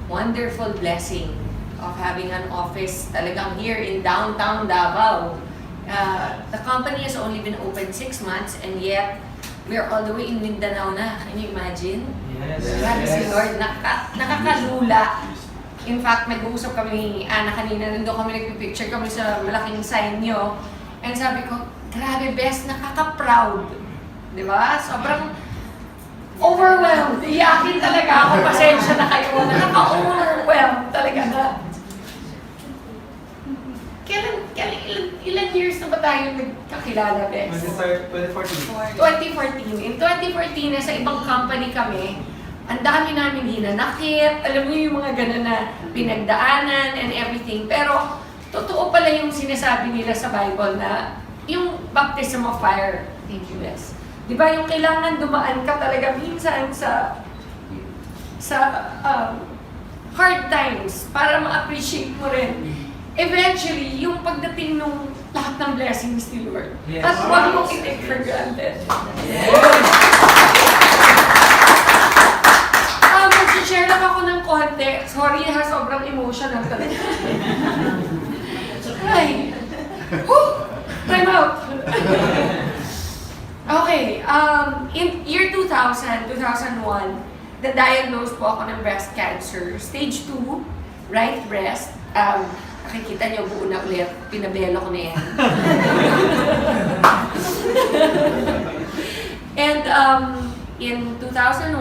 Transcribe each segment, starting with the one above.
wonderful blessing of having an office talagang here in downtown Davao. The company has only been open 6 months and yet we're all the way in Mindanao na. Can you imagine? Yes. Grabe si Lord, nakakalula. In fact, nag-uusap kami ni Ana kanina, nandun kami nagpipicture kami sa malaking sign nyo. And sabi ko, grabe best, nakaka-proud. Di ba? Sobrang overwhelmed. Iyakin talaga ako, pasensya na kayo. Nakaka-overwhelmed talaga na. Ilan years na ba tayo nagkakilala, Bes? 2014. 2014. In 2014, nasa ibang company kami, ang dami namin hinanakit, alam niyo yung mga gano'n na pinagdaanan and everything. Pero, totoo pala yung sinasabi nila sa Bible na yung baptism of fire. Thank you, Bes. Di ba yung kailangan dumaan ka talaga minsan sa hard times para ma-appreciate mo rin. Eventually, yung pagdating nung lahat ng blessings ni Lord. Yes. At huwag mong i-take for granted. Yes. Mag-share lang ako ng konti. Sorry ha, sobrang emotional talaga. Ay! Whew! Time out! Okay, in year 2000, 2001, na-diagnose po ako ng breast cancer. Stage 2, right breast. Nakikita niyo, buo na ulit. Pinabelo ko na yan. And in 2001,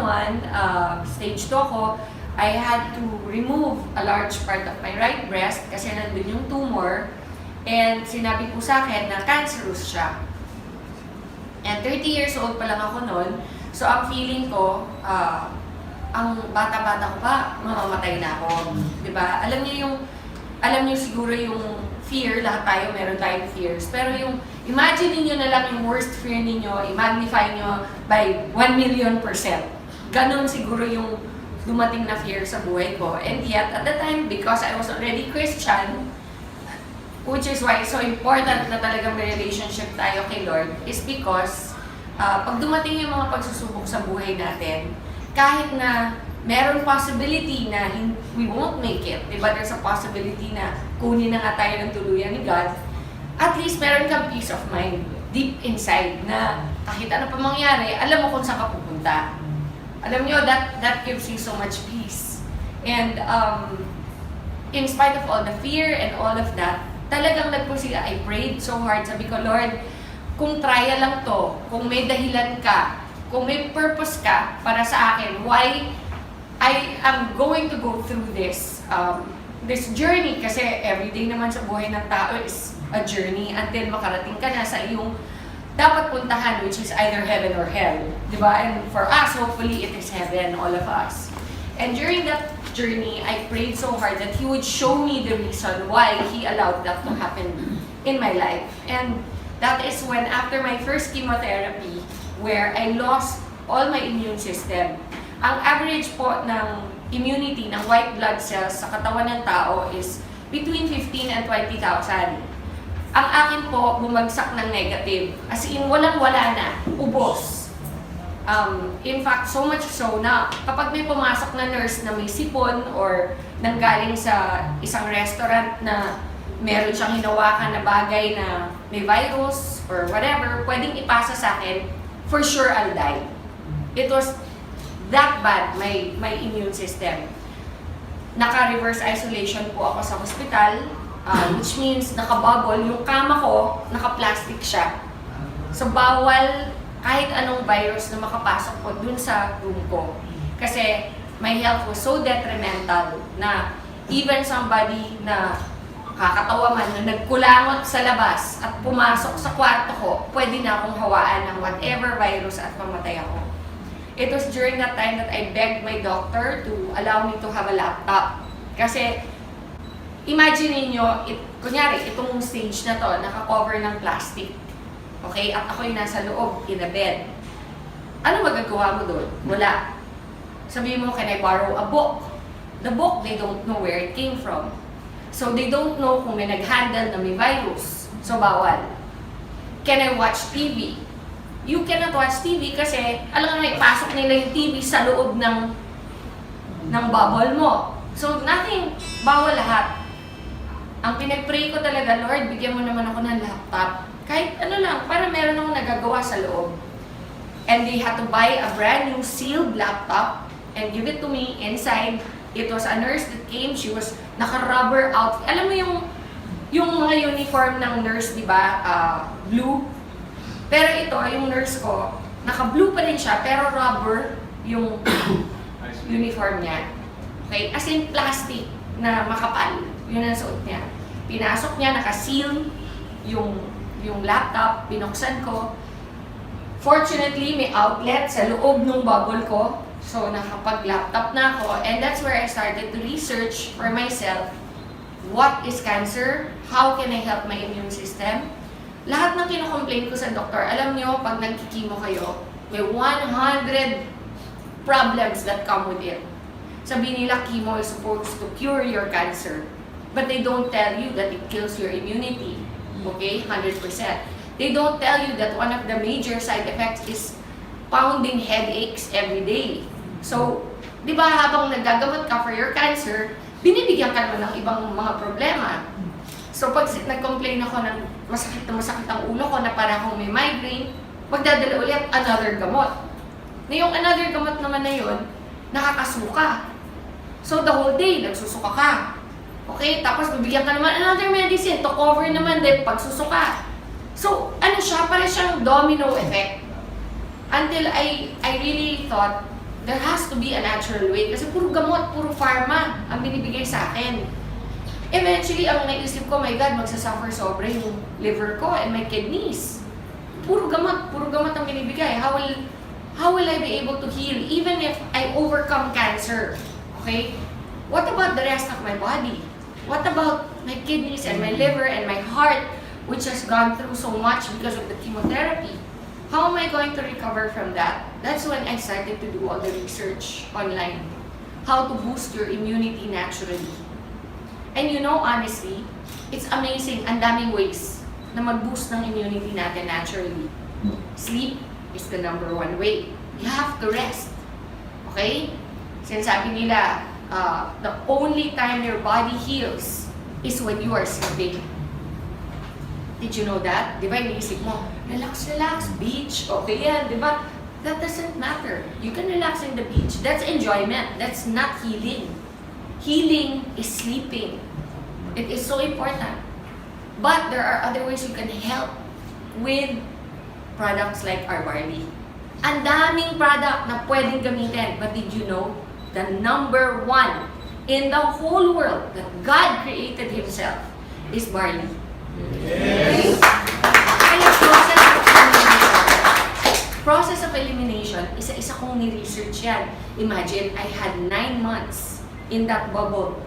stage 2 ako, I had to remove a large part of my right breast kasi nandun yung tumor. And sinabi po sa akin na cancerous siya. And 30 years old pa lang ako noon. So ang feeling ko, ang bata-bata ko pa, mamamatay na ako. Diba? Alam niyo siguro yung fear, lahat tayo, meron tayong fears. Pero yung, imagine niyo na lang yung worst fear ninyo, i-magnify nyo by 1,000,000%. Ganon siguro yung dumating na fear sa buhay ko. And yet, at the time, because I was already Christian, which is why it's so important na talagang may relationship tayo kay Lord, is because pag dumating yung mga pagsusubok sa buhay natin, kahit na meron possibility na we won't make it, diba? There's a possibility na kunin na nga tayo ng tuluyan ni God, at least meron kang peace of mind deep inside na kahit ano pa mangyari, alam mo kung saan ka pupunta. Alam nyo, that gives you so much peace. And in spite of all the fear and all of that, talagang nagpursige. I prayed so hard. Sabi ko, Lord, kung trial lang to, kung may dahilan ka, kung may purpose ka para sa akin, why I am going to go through this journey, kasi everyday naman sa buhay ng tao is a journey until makarating ka na sa iyong dapat puntahan, which is either heaven or hell. Diba? And for us, hopefully, it is heaven, all of us. And during that journey, I prayed so hard that He would show me the reason why He allowed that to happen in my life. And that is when, after my first chemotherapy, where I lost all my immune system, ang average po ng immunity ng white blood cells sa katawan ng tao is between 15 and 20,000. Ang akin po, bumagsak ng negative. As in, walang-wala na. Ubos. In fact, so much so na kapag may pumasok na nurse na may sipon or nanggaling sa isang restaurant na meron siyang hinawakan na bagay na may virus or whatever, pwedeng ipasa sa akin, for sure I'll die. It was that bad, my immune system. Naka-reverse isolation po ako sa hospital, which means naka-bubble. Yung kama ko, naka-plastic siya. So, bawal kahit anong virus na makapasok po dun sa room ko. Kasi my health was so detrimental na even somebody na kakatawa man na nagkulangot sa labas at pumasok sa kwarto ko, pwede na akong hawaan ng whatever virus at pamatay ako. It was during that time that I begged my doctor to allow me to have a laptop. Kasi, imagine niyo, kunyari, itong stage na to, naka-cover ng plastic. Okay? At ako'y nasa loob, in a bed. Ano magagawa mo doon? Wala. Sabihin mo, can I borrow a book? The book, they don't know where it came from. So, they don't know kung may nag-handle na may virus. So, bawal. Can I watch TV? You cannot watch TV kasi, alam nga, ipasok nila yung TV sa loob ng bubble mo. So nothing, bawal lahat. Ang pinag-pray ko talaga, Lord, bigyan mo naman ako ng laptop. Kahit ano lang, para meron akong nagagawa sa loob. And they had to buy a brand new sealed laptop and give it to me inside. It was a nurse that came, she was naka-rubber outfit. Alam mo yung mga uniform ng nurse, di ba? Blue. Pero ito, yung nurse ko, naka-blue pa rin siya, pero rubber yung uniform niya. Okay? As in plastic na makapal. Yun ang suot niya. Pinasok niya, naka-seal yung laptop, binuksan ko. Fortunately, may outlet sa loob ng bubble ko. So, nakapag-laptop na ako. And that's where I started to research for myself. What is cancer? How can I help my immune system? Lahat ng kinocomplain ko sa doktor, alam nyo, pag nagkikimo kayo, may 100 problems that come with it. Sabi nila, chemo is supposed to cure your cancer. But they don't tell you that it kills your immunity. Okay? 100%. They don't tell you that one of the major side effects is pounding headaches every day. So, di ba habang nagagamot ka for your cancer, binibigyan ka naman ng ibang mga problema. So, pag nag-complain ako ng masakit ang ulo ko na para akong may migraine, magdadala ulit another gamot. Na yung another gamot naman na yun, nakakasuka. So, the whole day, nagsusuka ka. Okay? Tapos, bibigyan ka naman another medicine to cover naman din pagsusuka. So, ano siya? Parang siyang domino effect. Until I really thought, there has to be a natural way. Kasi puro gamot, puro pharma ang binibigay sa akin. Eventually, ang naisip ko, my God, magsasuffer sobra yung liver ko and my kidneys. Puro gamot ang binibigay. How will I be able to heal even if I overcome cancer? Okay? What about the rest of my body? What about my kidneys and my liver and my heart, which has gone through so much because of the chemotherapy? How am I going to recover from that? That's when I started to do all the research online. How to boost your immunity naturally. And you know, honestly, it's amazing. Ang daming ways na mag-boost ng immunity natin naturally. Sleep is the #1 way. You have to rest. Okay? Sinasabi nila, the only time your body heals is when you are sleeping. Did you know that? Di ba, iniisip mo, relax, beach, okay yan, di ba? That doesn't matter. You can relax in the beach. That's enjoyment. That's not healing. Healing is sleeping. It is so important. But there are other ways you can help with products like our Barley. Ang daming product na pwedeng gamitin. But did you know, the #1 in the whole world that God created Himself is Barley. Okay? Kaya process of elimination, isa-isa kong ni-research yan. Imagine, I had 9 months in that bubble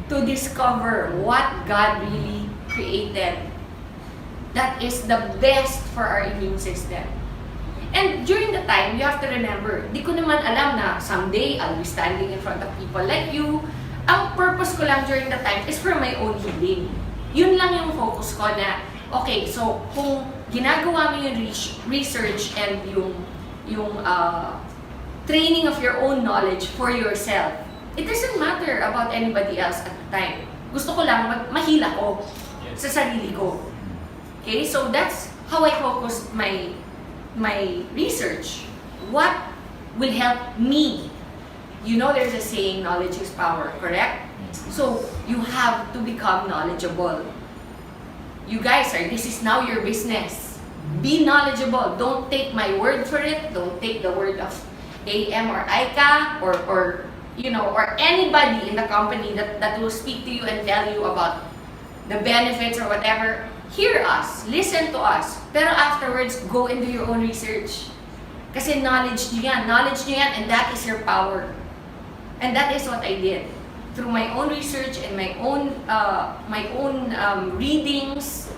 to discover what God really created that is the best for our immune system. And during the time, you have to remember, di ko naman alam na someday I'll be standing in front of people like you. Ang purpose ko lang during the time is for my own healing. Yun lang yung focus ko na, okay, so kung ginagawa mo yung research and yung training of your own knowledge for yourself, it doesn't matter about anybody else at the time. Gusto ko lang mahila ko sa sarili ko. Okay, so that's how I focused my research. What will help me? You know, there's a saying, knowledge is power, correct? So, you have to become knowledgeable. You guys, this is now your business. Be knowledgeable. Don't take my word for it. Don't take the word of IAM or ICA or anybody in the company that will speak to you and tell you about the benefits or whatever. Hear us. Listen to us. Pero afterwards, go into your own research. Kasi knowledge nyo yan. Knowledge nyo yan, and that is your power. And that is what I did. Through my own research and my own readings,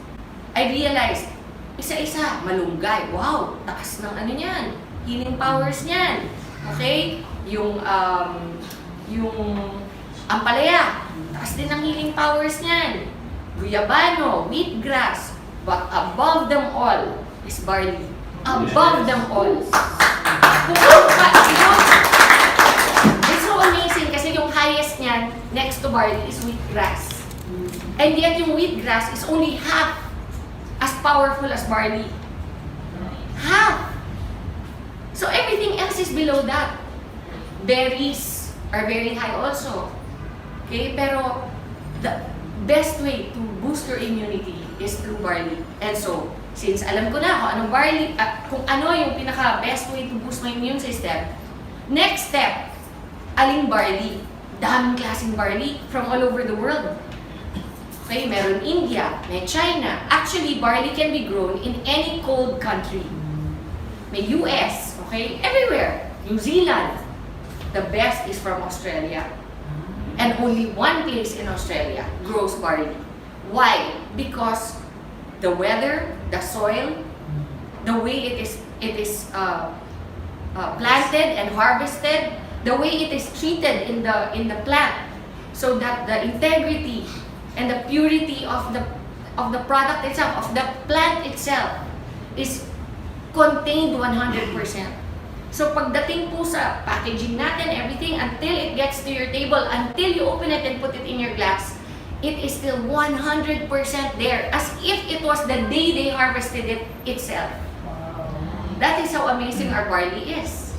I realized, isa-isa, malunggay. Wow, taas ng ano niyan. Healing powers niyan. Okay? Yung ampalaya, taas din ng healing powers niyan. Guyabano, wheatgrass, but above them all is barley. Above them all. It's so amazing kasi yung highest niyan, next to barley is wheatgrass. And yet yung wheatgrass is only half as powerful as barley. Half! So everything else is below that. Berries are very high also. Okay, pero the best way to boost your immunity is through barley. And so, since alam ko na kung anong barley, kung ano yung pinaka-best way to boost my immune system, next step, aling barley? Daming klaseng barley from all over the world. Okay, meron India, may China. Actually, barley can be grown in any cold country. May US, okay, everywhere. New Zealand. The best is from Australia. And only one place in Australia grows barley. Why? Because the weather, the soil, the way it is planted and harvested, the way it is treated in the plant, so that the integrity and the purity of the product itself, of the plant itself, is contained 100%. So pagdating po sa packaging natin, everything, until it gets to your table, until you open it and put it in your glass, it is still 100% there, as if it was the day they harvested it itself. That is how amazing our barley is.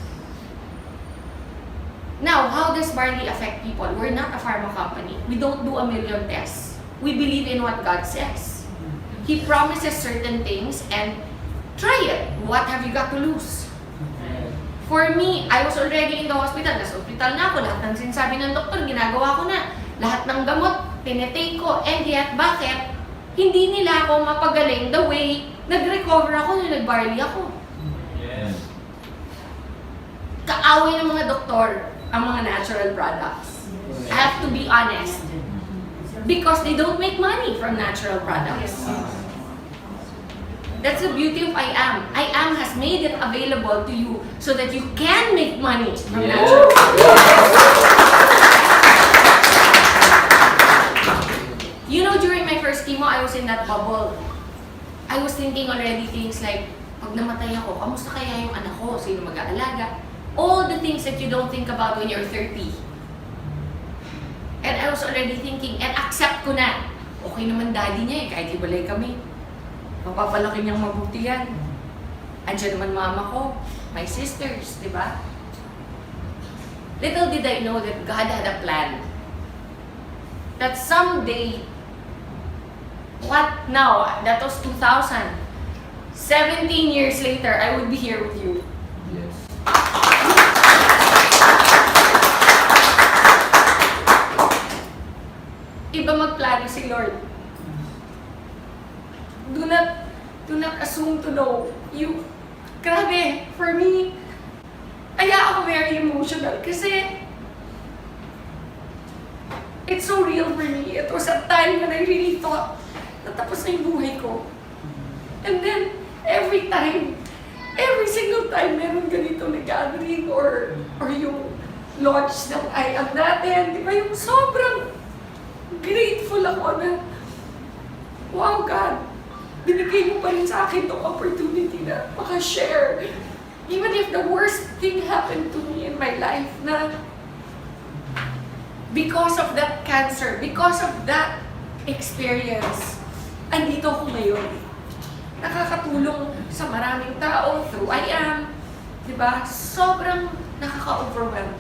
Now, how does barley affect people? We're not a pharma company. We don't do a million tests. We believe in what God says. He promises certain things, and try it. What have you got to lose? For me, I was already in the hospital. Nasa hospital na ako. Lahat ng sinasabi ng doktor, ginagawa ko na. Lahat ng gamot, tinetake ko. And yet, bakit? Hindi nila ako mapagaling the way nag-recover ako nung nag-barley ako. Yes. Kaaway ng mga doktor ang mga natural products. I have to be honest. Because they don't make money from natural products. That's the beauty of IAM. IAM has made it available to you so that you can make money from natural products. You know, during my first chemo, I was in that bubble. I was thinking already things like, pag namatay ako, kamusta kaya yung anak ko? Sino mag-aalaga? All the things that you don't think about when you're 30. And I was already thinking, and accept ko na, okay naman daddy niya eh, kahit hibalay kami. Mapapalaki niyang mabuti yan. Andiyan naman mama ko, my sisters, di ba? Little did I know that God had a plan. That someday, what now? That was 2000. 17 years later, I would be here with you. Yes. Iba magplano si Lord. Do not assume to know. You, grabe, for me, kaya ako very emotional kasi it's so real for me. It was a time when I really thought natapos na yung buhay ko. And then, every single time meron ganito na gathering or yung launch ng IAM natin, di ba, yung sobrang grateful ako na, wow God, binigay mo pa rin sa akin itong opportunity na maka-share. Even if the worst thing happened to me in my life na because of that cancer, because of that experience, andito ako ngayon. Nakakatulong sa maraming tao through IAM. Diba? Sobrang nakaka-overwhelm.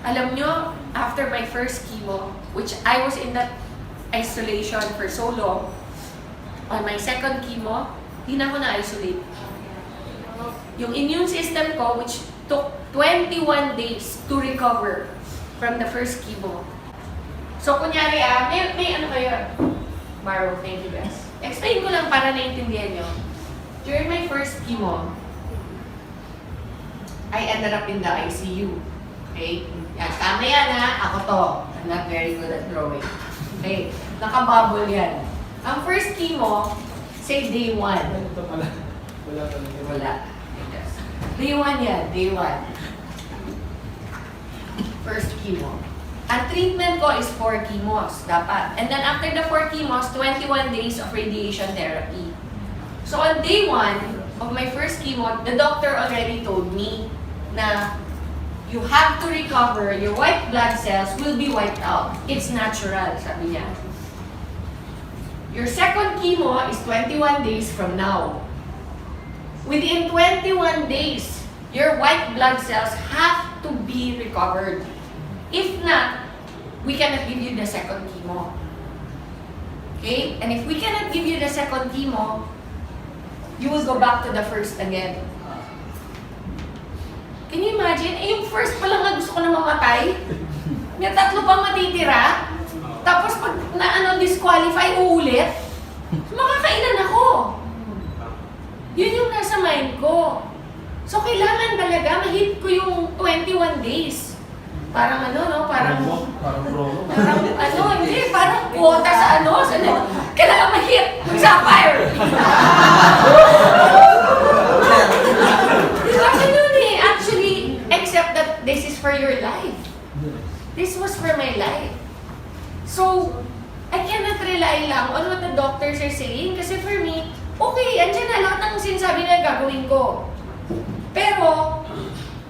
Alam nyo, after my first chemo, which I was in that isolation for so long, on my second chemo, di na ako na-isolate. Yung immune system ko, which took 21 days to recover from the first chemo. So, kunyari may ano kayo? Maro, thank you guys. Explain ko lang para naiintindihan nyo. During my first chemo, I ended up in the ICU. Okay? Yan, tama yan ha. Ako to. I'm not very good at drawing. Okay? Nakabubble yan. Ang first chemo, say day 1. Ito pala. Wala talaga. Wala. Day 1 yan. Day 1. First chemo. Ang treatment ko is 4 chemos, dapat. And then after the 4 chemos, 21 days of radiation therapy. So on day 1 of my first chemo, the doctor already told me na you have to recover, your white blood cells will be wiped out. It's natural, sabi niya. Your second chemo is 21 days from now. Within 21 days, your white blood cells have to be recovered. If not, we cannot give you the second chemo. Okay? And if we cannot give you the second chemo, you will go back to the first again. Can you imagine? Eh, yung first pa lang na gusto ko na mamatay. May tatlo pang matitira. Tapos pag disqualify, uulit. Makakailan ako. Yun yung nasa mind ko. So, kailangan talaga ma-hit ko yung 21 days. Parang parang hindi, parang quota sa kailangan ma-hit, mag-sapphire. Actually, except that this is for your life. This was for my life. So, I cannot rely lang on what the doctors are saying kasi for me, okay, andyan na lahat ng sinasabi na gagawin ko. Pero,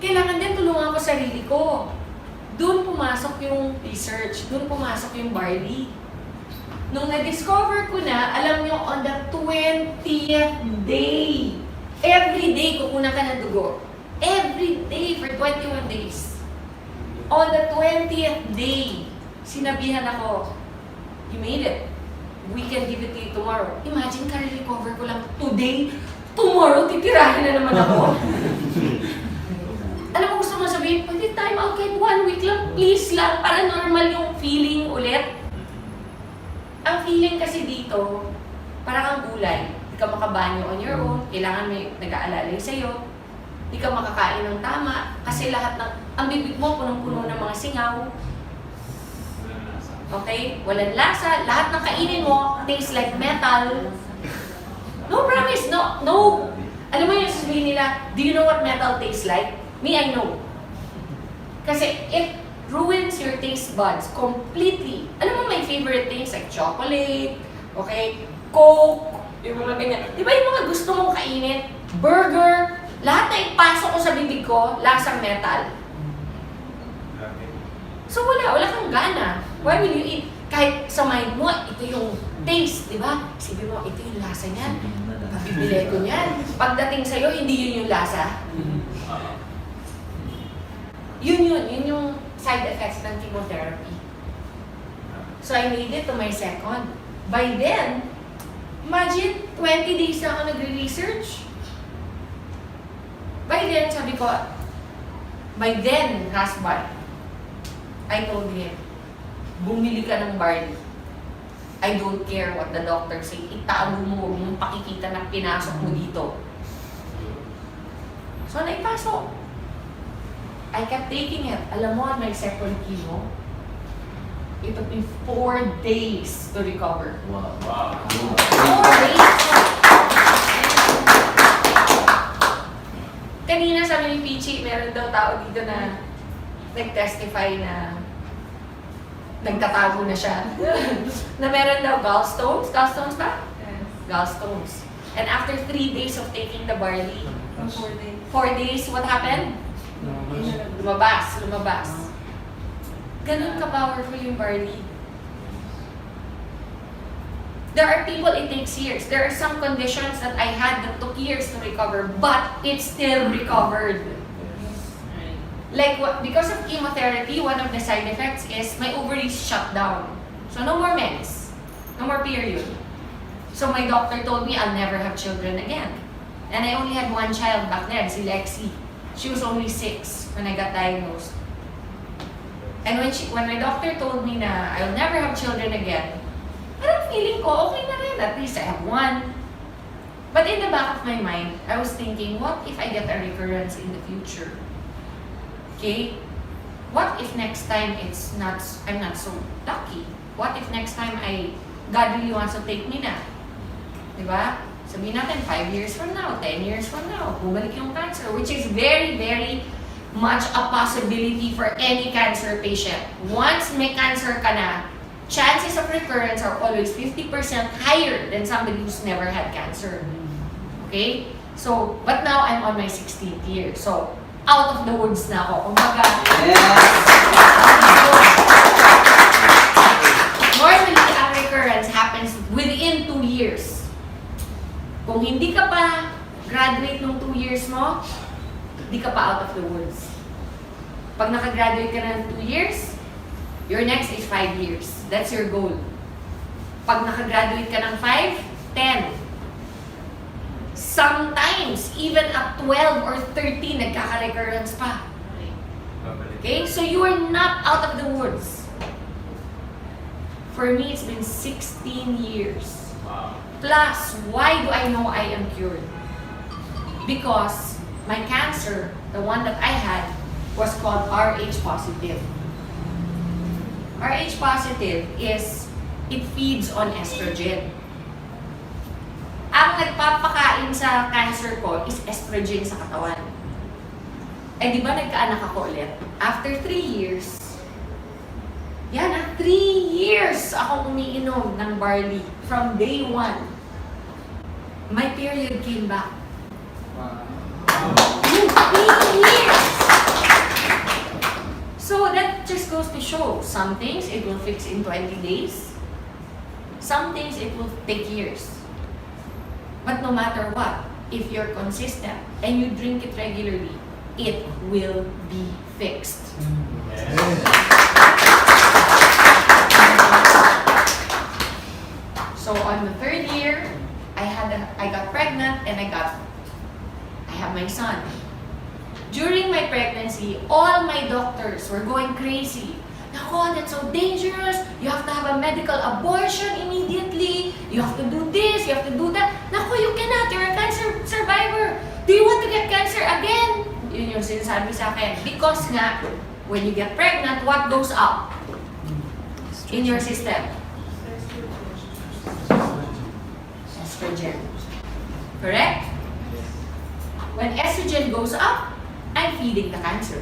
kailangan din tulungan ko sarili ko. Doon pumasok yung research, doon pumasok yung Barley. Nung na-discover ko na, alam nyo, on the 20th day, every day kukunan ka ng dugo. Every day for 21 days. On the 20th day, sinabihan ako, you made it. We can give it to you tomorrow. Imagine, ka-recover ko lang today. Tomorrow, titirahin na naman ako. Alam mo, gusto mo sabihin, pwede time out kahit 1 week lang, please lang, para normal yung feeling ulit. Ang feeling kasi dito, parang ang gulay. Hindi ka makabanyo on your own, kailangan may nag-aalalay sa'yo. Hindi ka makakain ng tama, kasi lahat ng, ang bibig mo, punong-puno ng mga singaw. Okay? Walang lasa, lahat ng kainin mo, tastes like metal. No, promise, no. Alam mo yung sasabihin nila, do you know what metal tastes like? Me, I know. Kasi it ruins your taste buds completely. Alam mo, my favorite things like chocolate, okay, Coke, yung mga ganyan. Di ba yung mga gusto mong kainin? Burger, lahat na ipasok ko sa bibig ko, lasang metal. So wala kang gana. Why will you eat? Kahit sa mind mo, ito yung taste, di ba? Sabi mo, ito yung lasa niyan. Bibili ko niyan. Pagdating sa'yo, hindi yun yung lasa. Yun yung side effects ng chemotherapy. So I made it to my second. By then, imagine, 20 days na ako nagre-research. By then, sabi ko, by then, husband, I told him, bumili ka ng Barley. I don't care what the doctor say. Itago mo, huwag mong pakikita na pinasok mo dito. So, naipasok. I kept taking it. Alam mo, on my second chemo, it took me 4 days to recover. Wow. 4 days! Kanina sabi ni Pichi, meron daw tao dito na nag-testify na nagtatago na siya. Na meron daw gallstones. Gallstones ba? Yes. Gallstones. And after 3 days of taking the Barley, 4 days. 4 days, what happened? Lumabas. Ganun ka-powerful yung Barley. There are people it takes years. There are some conditions that I had that took years to recover, but it still recovered. Like, because of chemotherapy, one of the side effects is my ovaries shut down. So no more mens. No more period. So my doctor told me I'll never have children again. And I only had one child back then, si Lexi. She was only 6 when I got diagnosed. And when my doctor told me na I'll never have children again, parang feeling ko, okay na rin. At least I have one. But in the back of my mind, I was thinking, what if I get a recurrence in the future? Okay? What if next time I'm not so lucky? What if next time God really wants to take me na? Diba? Sabihin natin, 5 years from now, 10 years from now, bumalik yung cancer, which is very, very much a possibility for any cancer patient. Once may cancer ka na, chances of recurrence are always 50% higher than somebody who's never had cancer. Okay? So, but now I'm on my 16th year. So, out of the woods na ako. Kumbaga, normally, ang recurrence happens within 2 years. Kung hindi ka pa graduate nung 2 years mo, hindi ka pa out of the woods. Pag nakagraduate ka na ng 2 years, your next is 5 years. That's your goal. Pag nakagraduate ka ng 5, 10. Sometimes, even at 12 or 13, nagkaka-recurrence pa. Okay? So you are not out of the woods. For me, it's been 16 years. Wow. Plus, why do I know I am cured? Because my cancer, the one that I had, was called Rh positive. Rh positive is, it feeds on estrogen. Ang nagpapakain sa cancer ko is estrogen sa katawan. Eh di ba nagkaanak ako ulit? After 3 years, 3 years akong umiinom ng barley from day 1. My period came back. Wow. 3 years! So that just goes to show, some things it will fix in 20 days. Some things it will take years. But no matter what, if you're consistent and you drink it regularly, it will be fixed. So on the 3rd year, I got pregnant and I have my son. During my pregnancy, all my doctors were going crazy. Nako, that's so dangerous. You have to have a medical abortion immediately. You have to do this, you have to do that. Nako, you cannot. You're a cancer survivor. Do you want to get cancer again? Yun yung sinasabi sa akin. Because nga, when you get pregnant, what goes up in your system? Estrogen. Correct? When estrogen goes up, I'm feeding the cancer.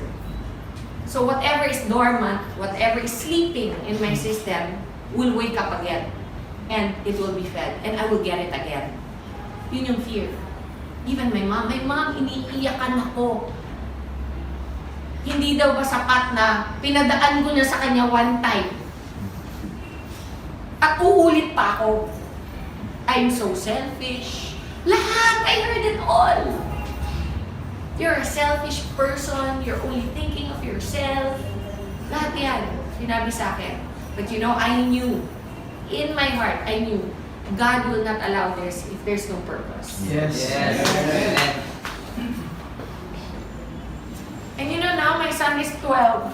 So whatever is dormant, whatever is sleeping in my system will wake up again. And it will be fed. And I will get it again. Yun yung fear. Even my mom, iniiyakan ako. Hindi daw ba sapat na pinadaan ko na sa kanya one time. At uulit pa ako. I'm so selfish. Lahat! I heard it all. You're a selfish person. You're only thinking of yourself. Lahat yan. Sinabi sa akin. But you know, I knew. In my heart, I knew. God will not allow this if there's no purpose. Yes. And you know, now my son is 12.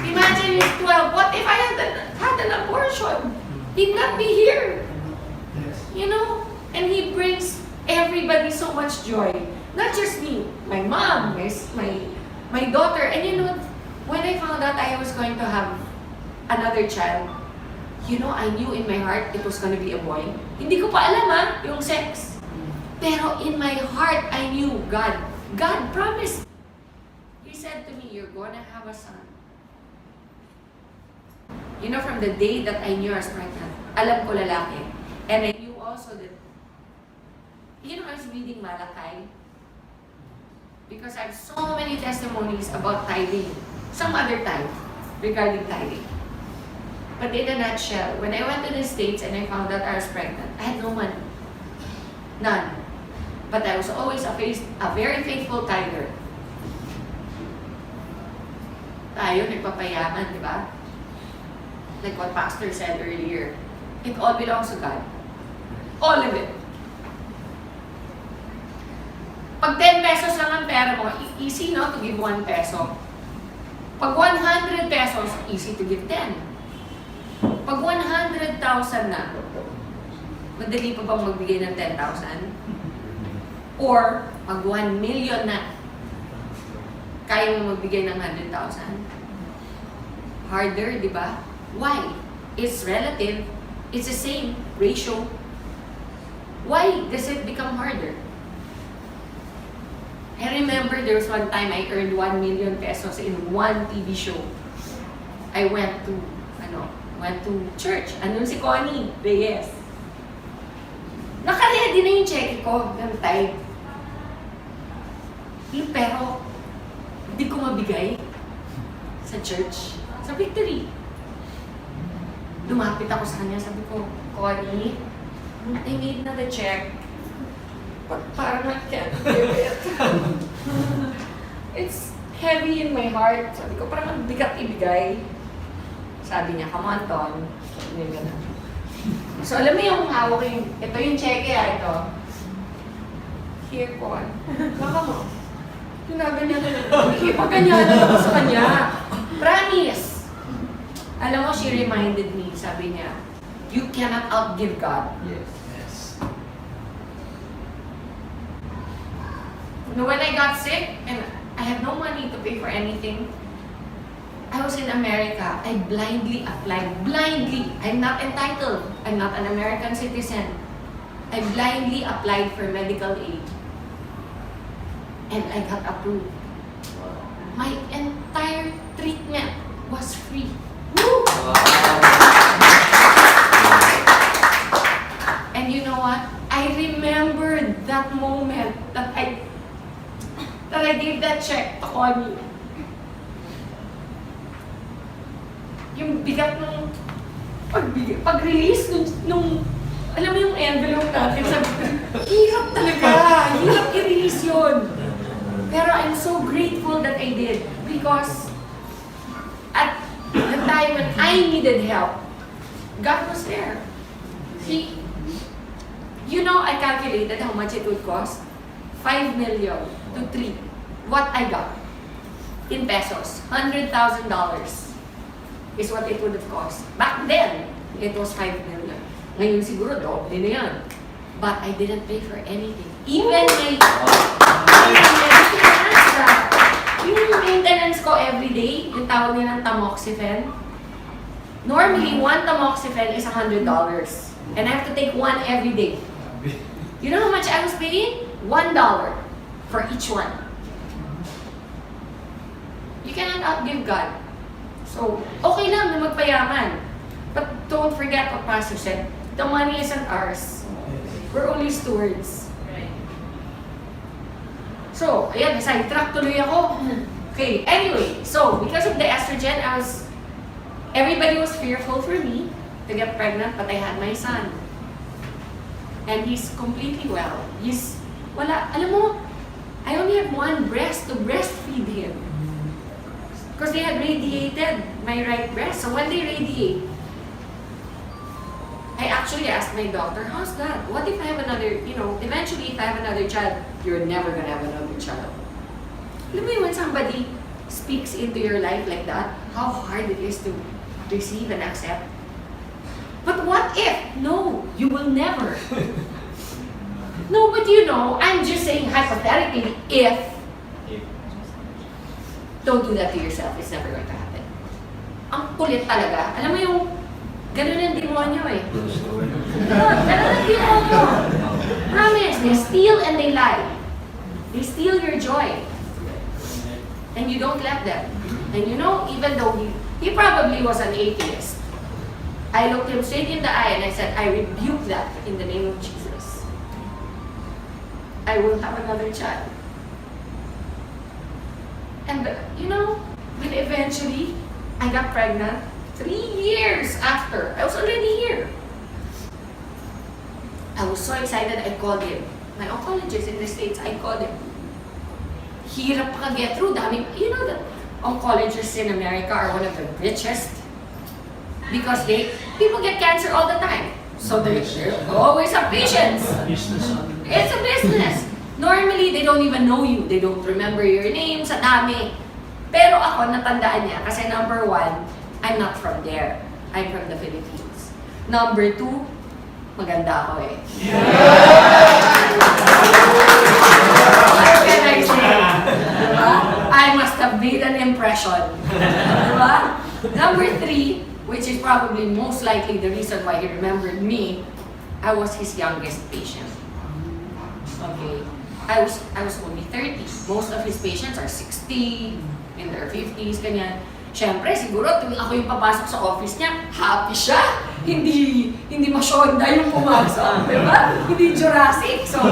Imagine he's 12. What if I had an abortion? He'd not be here. You know? And he brings everybody so much joy. Not just me, my mom, my daughter. And you know, when I found out I was going to have another child, you know, I knew in my heart it was going to be a boy. Hindi ko pa alam yung sex. Pero in my heart, I knew God promised. He said to me, you're gonna have a son. You know, from the day that I knew I was pregnant, alam ko lalaki. And I knew also that, you know, I was reading Malakay. Because I have so many testimonies about tithing. Some other time regarding tithing. But in a nutshell, when I went to the States and I found out I was pregnant, I had no money. None. But I was always a very faithful tither. Tayo, nagpapayaman, di ba? Like what Pastor said earlier. It all belongs to God. All of it. Pag 10 pesos lang ang pera mo, easy no to give 1 peso. Pag 100 pesos, easy to give 10. Pag 100,000 na, madali pa bang magbigay ng 10,000? Or, pag 1 million na, kaya mo magbigay ng 100,000? Harder, di ba? Why? It's relative. It's the same ratio. Why does it become harder? I remember there was one time I earned 1 million pesos in one TV show. I went to church. Andun si Connie Reyes. Naka-ready na yung check ko ng tithe. Pero, hindi ko mabigay sa church. Sa Victory. Lumapit ako sa kanya, sabi ko, Connie, I made na the check. But parang I can't give it. It's heavy in my heart. Sabi ko, parang ang bigat ibigay. Sabi niya, come on, Ton. Sabi niya gano'n. So, alam mo yung hawak yung, ito yung cheque, ito. Here, Con. Baka mo. Ginaganyan na lang. Ipaganyan na ako sa kanya. Promise. Alam mo, she reminded me, sabi niya, you cannot outgive God. Yes. When I got sick and I had no money to pay for anything, I was in America. I blindly applied. Blindly. I'm not entitled. I'm not an American citizen. I blindly applied for medical aid. And I got approved. My entire treatment was free. Woo! And you know what? I remembered that moment that I gave that check to Connie. Yung bigat ng pag-release nung alam mo yung envelope natin, sabi ko, hirap talaga, hirap i-release yun. Pero I'm so grateful that I did because at the time when I needed help, God was there. I calculated how much it would cost. 5 million to 3. What I got in pesos, $100,000 is what it would have cost. Back then, it was 5 million. Ngayon siguro, doble na yan. But I didn't pay for anything. Even my yung maintenance ko every day, yung tawag nilang tamoxifen. Normally, one tamoxifen is $100. And I have to take one every day. You know how much I was paying? $1 for each one. You cannot outgive God. So, okay lang na magpayaman. But don't forget what Pastor said. The money isn't ours. We're only stewards. So, ayan, sidetrack tuloy ako. Okay, anyway, so because of the estrogen, everybody was fearful for me to get pregnant, but I had my son. And he's completely well. Alam mo, I only have one breast to breastfeed him. Because they had radiated my right breast. So when they radiate, I actually asked my doctor, how's that? What if I have another, eventually if I have another child, you're never gonna have another child. Alam mo when somebody speaks into your life like that, how hard it is to receive and accept. But what if? No, you will never. No, but I'm just saying hypothetically, if. Don't do that to yourself. It's never going to happen. Ang kulit talaga. Alam mo yung ganun ang demonyo eh. Ganun ang demonyo. Promise, they steal and they lie. They steal your joy. And you don't let them. And even though he probably was an atheist, I looked him straight in the eye and I said, I rebuke that in the name of Jesus. I will have another child. And when eventually I got pregnant, 3 years after, I was already here. I was so excited, I called him. My oncologist in the States, I called him. Hirap pa get through. Dami, that oncologists in America are one of the richest. Because people get cancer all the time. So they always have patients. It's a business. Normally, they don't even know you. They don't remember your name sa dami. Pero ako, natandaan niya. Kasi number 1, I'm not from there. I'm from the Philippines. Number 2, maganda ako eh. What can I say? Diba? I must have made an impression. Diba? Number 3, which is probably most likely the reason why he remembered me, I was his youngest patient. Okay. I was only 30. Most of his patients are 60, in their 50s, ganyan. Siyempre, siguro, tuwing ako yung papasok sa office niya, happy siya. hindi masyonda yung pumasok, di ba? Hindi Jurassic. So,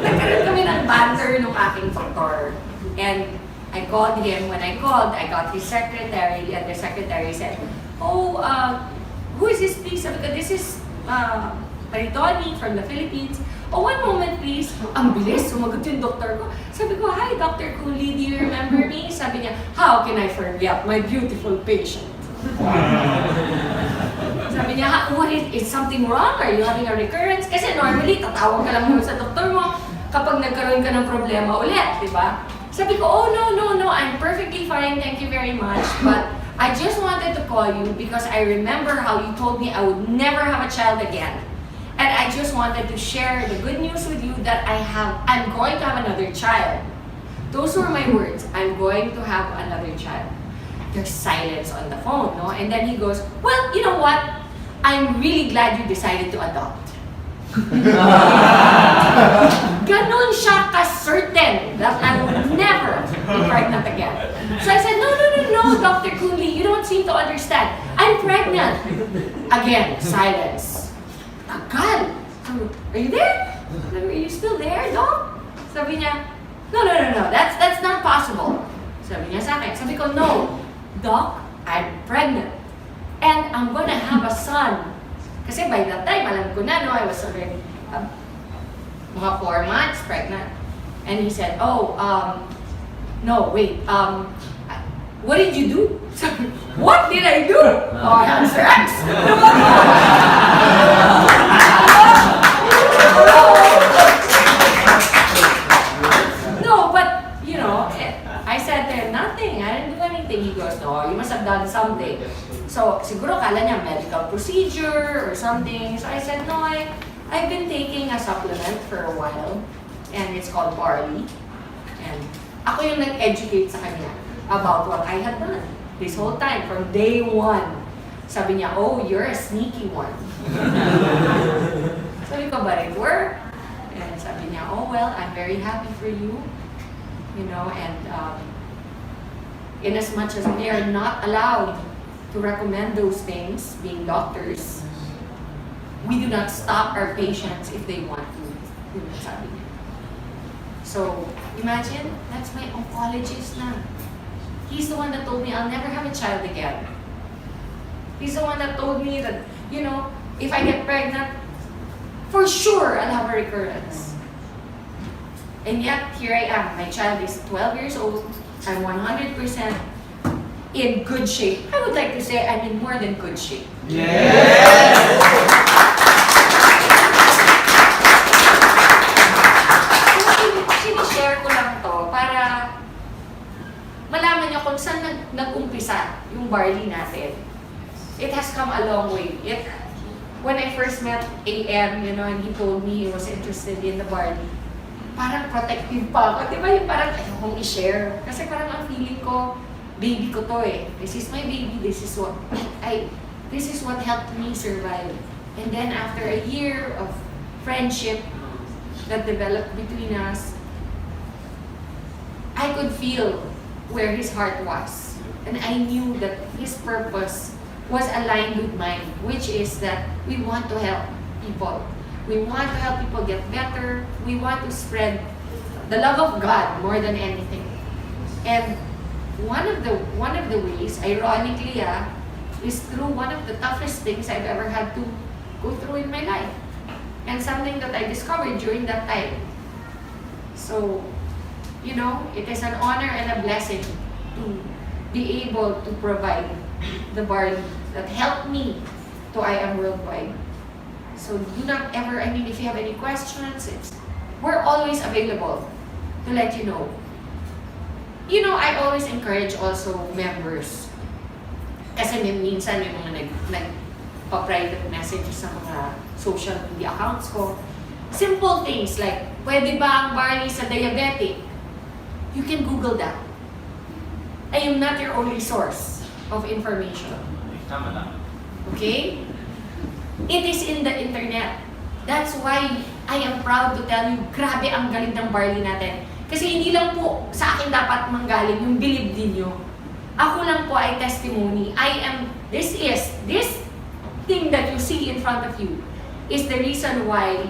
nagkaroon kami ng banter nung aking doktor. And I called him. When I called, I got his secretary, and the secretary said, "Oh, who is this, please?" Sabi ko, "This is Maritoni from the Philippines." "Oh, one moment, please." Ang bilis, sumagot yung doktor ko. Sabi ko, "Hi, Dr. Cooley, do you remember me?" Sabi niya, "How can I forget my beautiful patient?" Sabi niya, "What is something wrong? Are you having a recurrence?" Kasi normally, tatawag ka lang muna sa doktor mo kapag nagkaroon ka ng problema ulit, di ba? Sabi ko, "Oh, no, I'm perfectly fine, thank you very much. But I just wanted to call you because I remember how you told me I would never have a child again. And I just wanted to share the good news with you that I'm going to have another child." Those were my words, "I'm going to have another child." There's silence on the phone, no? And then he goes, "Well, you know what? I'm really glad you decided to adopt." Ganon siya ka-certain that I would never be pregnant again. So I said, no, Dr. Cooley, you don't seem to understand. I'm pregnant. Again, silence. Tagal. "Are you there? Are you still there, Doc?" Sabi niya, no, that's not possible. Sabi niya sa akin. Sabi ko, "No, Doc, I'm pregnant. And I'm gonna have a son." Kasi by that time, alam ko na, no, I was already mga 4 months pregnant. And he said, "Oh, no, wait, what did you do?" Sabi, "What did I do? Oh, I had sex." No, but, you know, I said to him, "Nothing, I didn't do anything." He goes, "No, you must have done something." So, siguro kala niya medical procedure or something. So I said, "No, I've been taking a supplement for a while, and it's called Barley." And ako yung nag-educate sa kanya about what I had done this whole time, from day one. Sabi niya, "Oh, you're a sneaky one." Sabi ko, "But it worked." And sabi niya, "Oh, well, I'm very happy for you." You know, and in as much as we are not allowed to recommend those things, being doctors, we do not stop our patients if they want to. Sabi niya. So, imagine, that's my oncologist na. He's the one that told me I'll never have a child again. He's the one that told me that, you know, if I get pregnant, for sure I'll have a recurrence. And yet, here I am. My child is 12 years old. I'm 100% in good shape. I would like to say I'm in more than good shape. Yes! Sinishare ko lang to para malaman niyo kung saan nag-umpisa yung barley natin. It has come a long way. When I first met IAM, you know, and he told me he was interested in the barley, parang protective pa ako. Di ba yung parang ayokong i-share? Kasi parang ang feeling ko, baby ko to eh. This is my baby. This is what helped me survive. And then after a year of friendship that developed between us, I could feel where his heart was. And I knew that his purpose was aligned with mine, which is that we want to help people. We want to help people get better. We want to spread the love of God more than anything. And one of the ways, ironically, is through one of the toughest things I've ever had to go through in my life. And something that I discovered during that time. So, you know, it is an honor and a blessing to be able to provide the barley that helped me to IAM Worldwide. So do not ever, I mean, if you have any questions, we're always available to let you know. You know, I always encourage also members. Kasi minsan may mga nagpa-private messages sa mga social media accounts ko. Simple things like, pwede ba ang barley sa diabetic? You can Google that. I am not your only source of information. Tama lang. Okay? It is in the internet. That's why I am proud to tell you, grabe ang galing ng barley natin. Kasi hindi lang po sa akin dapat manggaling yung believe din nyo. Ako lang po ay testimony. This thing that you see in front of you is the reason why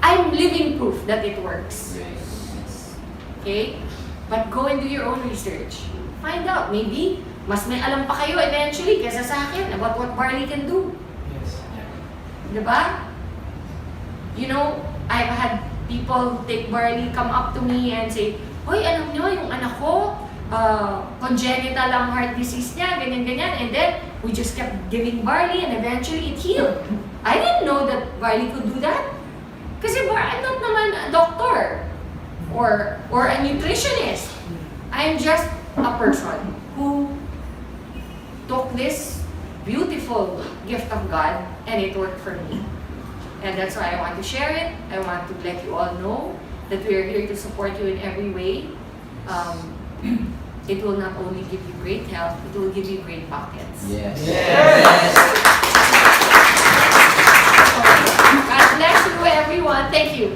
I'm living proof that it works. Okay? But go and do your own research. Find out. Maybe, mas may alam pa kayo eventually kaysa sa akin about what barley can do. Yes. Diba? You know, I've had people take barley come up to me and say, "Hoy, alam nyo, yung anak ko, congenital ang heart disease niya, ganyan-ganyan." And then, we just kept giving barley and eventually it healed. I didn't know that barley could do that. Kasi I'm not naman a doctor or a nutritionist. I'm just a person who took this beautiful gift of God and it worked for me. And that's why I want to share it. I want to let you all know that we are here to support you in every way. It will not only give you great health, it will give you great pockets. Yes. Yes. God bless you everyone. Thank you.